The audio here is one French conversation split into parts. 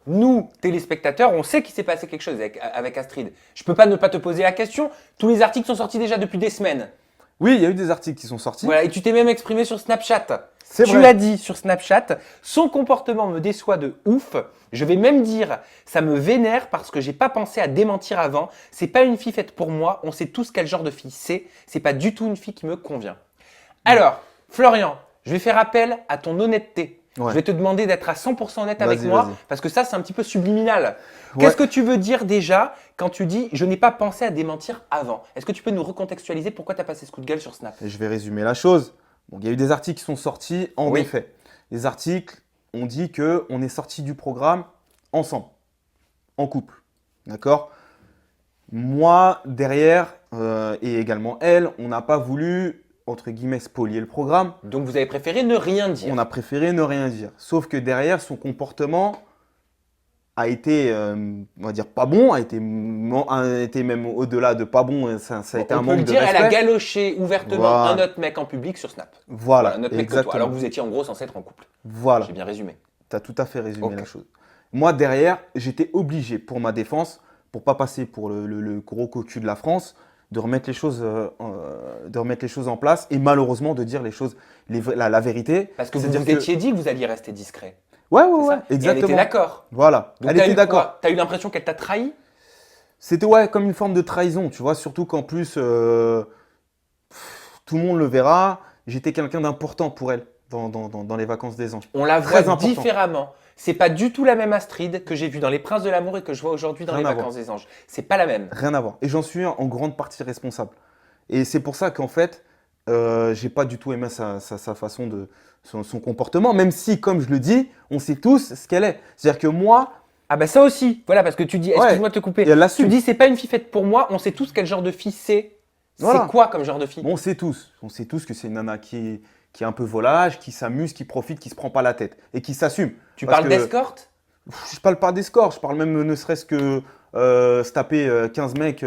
nous, téléspectateurs, on sait qu'il s'est passé quelque chose avec Astrid. Je peux pas ne pas te poser la question. Tous les articles sont sortis déjà depuis des semaines. Oui, il y a eu des articles qui sont sortis. Voilà, et tu t'es même exprimé sur Snapchat. C'est Tu vrai. l'as dit sur Snapchat, son comportement me déçoit de ouf. Je vais même dire, ça me vénère parce que j'ai pas pensé à démentir avant. C'est pas une fille faite pour moi. On sait tous quel genre de fille c'est. C'est pas du tout une fille qui me convient. Alors, Florian, je vais faire appel à ton honnêteté. Ouais. Je vais te demander d'être à 100% honnête avec Vas-y, moi vas-y. parce que ça, c'est un petit peu subliminal. Ouais. Qu'est-ce que tu veux dire déjà quand tu dis je n'ai pas pensé à démentir avant? Est-ce que tu peux nous recontextualiser pourquoi tu as passé ce coup de gueule sur Snap? Et je vais résumer la chose. Bon, il y a eu des articles qui sont sortis en Oui. effet. Les articles ont dit qu'on est sorti du programme ensemble, en couple. D'accord? Moi, derrière, et également elle, on n'a pas voulu, entre guillemets, spolier le programme. Donc vous avez préféré ne rien dire. On a préféré ne rien dire. Sauf que derrière, son comportement a été, on va dire, pas bon, a été même au-delà de pas bon. Ça a été un On peut manque le de dire, elle a respect. galoché ouvertement Voilà. un autre mec en public sur Snap. Voilà, Un autre mec que toi, exactement. alors que vous étiez en gros censé être en couple. Voilà. J'ai bien résumé. Tu as tout à fait résumé Ok. la chose. Moi, derrière, j'étais obligé, pour ma défense, pour pas passer pour le gros cocu de la France, de remettre les choses en place et malheureusement de dire les choses, la vérité. Parce que vous C'est-à-dire vous étiez dit que vous alliez rester discret. Ouais, C'est ouais, ça. Et exactement. elle était d'accord. Voilà, Donc elle t'as était eu d'accord. quoi? T'as eu l'impression qu'elle t'a trahi? C'était ouais, comme une forme de trahison, tu vois, surtout qu'en plus, tout le monde le verra. J'étais quelqu'un d'important pour elle dans les vacances des anges. On la Très voit important. différemment. C'est pas du tout la même Astrid que j'ai vue dans Les Princes de l'amour et que je vois aujourd'hui dans Rien Les à Vacances des Anges. C'est pas la même. Rien à voir. Et j'en suis en grande partie responsable. Et c'est pour ça qu'en fait, j'ai pas du tout aimé sa façon de son comportement, même si, comme je le dis, on sait tous ce qu'elle est. C'est-à-dire que moi, Ah bah ça aussi. Voilà, parce que tu dis, excuse-moi de te couper. et elle l'assume. Tu dis, c'est pas une fille faite pour moi. On sait tous quel genre de fille c'est. Voilà. C'est quoi comme genre de fille? Bon, on sait tous que c'est une nana qui est un peu volage, qui s'amuse, qui profite, qui se prend pas la tête et qui s'assume. Tu Parce parles que- d'escorte? Je parle pas des scores, je parle même ne serait-ce que se taper 15 mecs,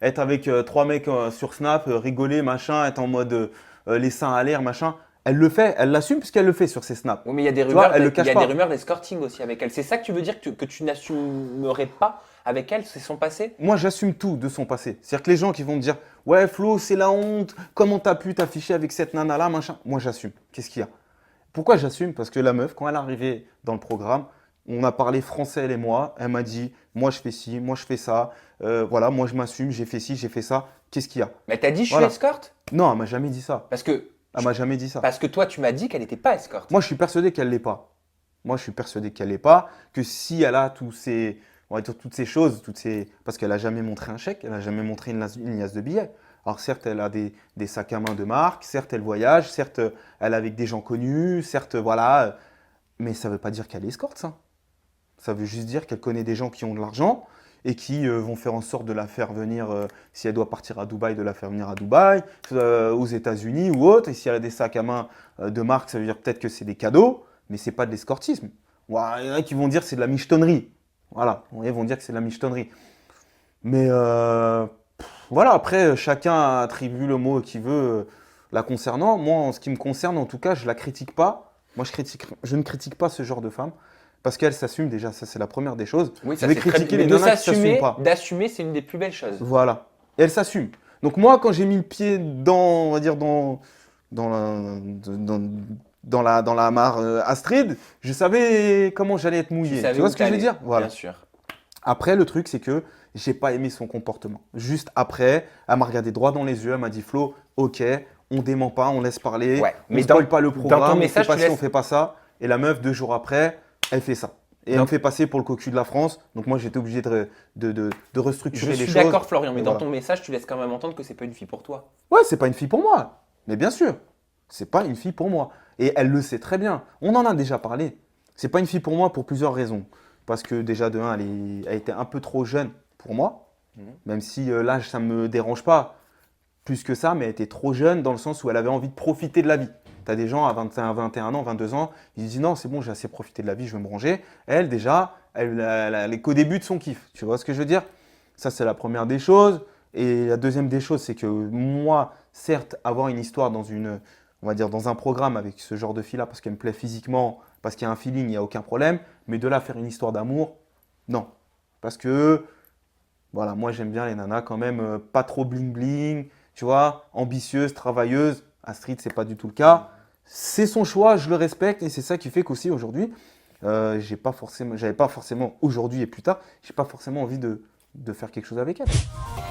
être avec 3 mecs sur Snap, rigoler, machin, être en mode les seins à l'air, machin. Elle le fait, elle l'assume puisqu'elle le fait sur ses snaps. Oui, mais il y a des vois, rumeurs, elle le il cache y a pas. des rumeurs d'escorting aussi avec elle. C'est ça que tu veux dire que tu n'assumerais pas avec elle? C'est son passé? Moi, j'assume tout de son passé. C'est-à-dire que les gens qui vont me dire ouais, Flo, c'est la honte, comment t'as pu t'afficher avec cette nana-là, machin. Moi, j'assume. Qu'est-ce qu'il y a? Pourquoi j'assume? Parce que la meuf, quand elle est arrivée dans le programme, on a parlé français, elle et moi. Elle m'a dit moi, je fais ci, moi, je fais ça. Voilà, moi, je m'assume, j'ai fait ci, j'ai fait ça. Qu'est-ce qu'il y a? Mais t'as dit, je suis Voilà. escorte? Non, elle m'a jamais dit ça. Parce que, Elle m'a jamais dit ça. parce que toi, tu m'as dit qu'elle n'était pas escorte. Moi, je suis persuadé qu'elle l'est pas. Moi, je suis persuadé qu'elle l'est pas. Que si elle a tous ces, on va dire toutes ces choses, parce qu'elle a jamais montré un chèque, elle a jamais montré une liasse de billets. Alors certes, elle a des sacs à main de marque, certes, elle voyage, certes, elle est avec des gens connus, certes, voilà. Mais ça veut pas dire qu'elle est escorte, ça. Ça veut juste dire qu'elle connaît des gens qui ont de l'argent et qui vont faire en sorte de la faire venir, si elle doit partir à Dubaï, de la faire venir à Dubaï, aux États-Unis ou autre. Et si elle a des sacs à main de marque, ça veut dire peut-être que c'est des cadeaux, mais c'est pas de l'escortisme. Ouais, il y en a qui vont dire que c'est de la michetonnerie. Voilà, ils vont dire que c'est de la michetonnerie. Mais voilà, après, chacun attribue le mot qu'il veut la concernant. Moi, en ce qui me concerne, en tout cas, je la critique pas. Moi, je ne critique pas ce genre de femme. Parce qu'elle s'assume déjà, ça c'est la première des choses. Oui, Je vais c'est très critiquer bien. les Mais de nanas qui s'assument s'assumer, pas. d'assumer, c'est une des plus belles choses. Voilà. Et elle s'assume. Donc moi, quand j'ai mis le pied dans, on va dire, dans la mare Astrid, je savais comment j'allais être mouillé. savais Tu vois où ce que je veux t'allais, dire? Voilà. Bien sûr. Après, le truc, c'est que j'ai pas aimé son comportement. Juste après, elle m'a regardé droit dans les yeux, elle m'a dit Flo, ok, on dément pas, on laisse parler, Ouais, on mais spoil dans- pas le dans ton programme, message, on fait pas tu ci, laisses- on fait pas ça. Et la meuf, 2 jours après, elle fait ça. Et elle Donc- me fait passer pour le cocu de la France. Donc moi, j'étais obligé de Je restructurer les suis choses. d'accord, Florian, mais Et dans voilà. ton message, tu laisses quand même entendre que c'est pas une fille pour toi. Ouais, c'est pas une fille pour moi. Mais bien sûr, c'est pas une fille pour moi. Et elle le sait très bien. On en a déjà parlé. C'est pas une fille pour moi pour plusieurs raisons. Parce que déjà, de un, elle était un peu trop jeune pour moi. Même si l'âge, ça me dérange pas plus que ça, mais elle était trop jeune dans le sens où elle avait envie de profiter de la vie. Tu as des gens à 21 ans, 22 ans, ils disent non, c'est bon, j'ai assez profité de la vie, je vais me ranger. Elle, déjà, elle est qu'au début de son kiff. Tu vois ce que je veux dire? Ça, c'est la première des choses. Et la deuxième des choses, c'est que moi, certes, avoir une histoire on va dire, dans un programme avec ce genre de fille-là, parce qu'elle me plaît physiquement, parce qu'il y a un feeling, il n'y a aucun problème. Mais de là à faire une histoire d'amour, non. Parce que, voilà, moi j'aime bien les nanas quand même pas trop bling bling, tu vois, ambitieuses, travailleuses. Astrid, c'est pas du tout le cas. C'est son choix, je le respecte et c'est ça qui fait qu'aussi aujourd'hui, j'avais pas forcément aujourd'hui et plus tard, j'ai pas forcément envie de faire quelque chose avec elle.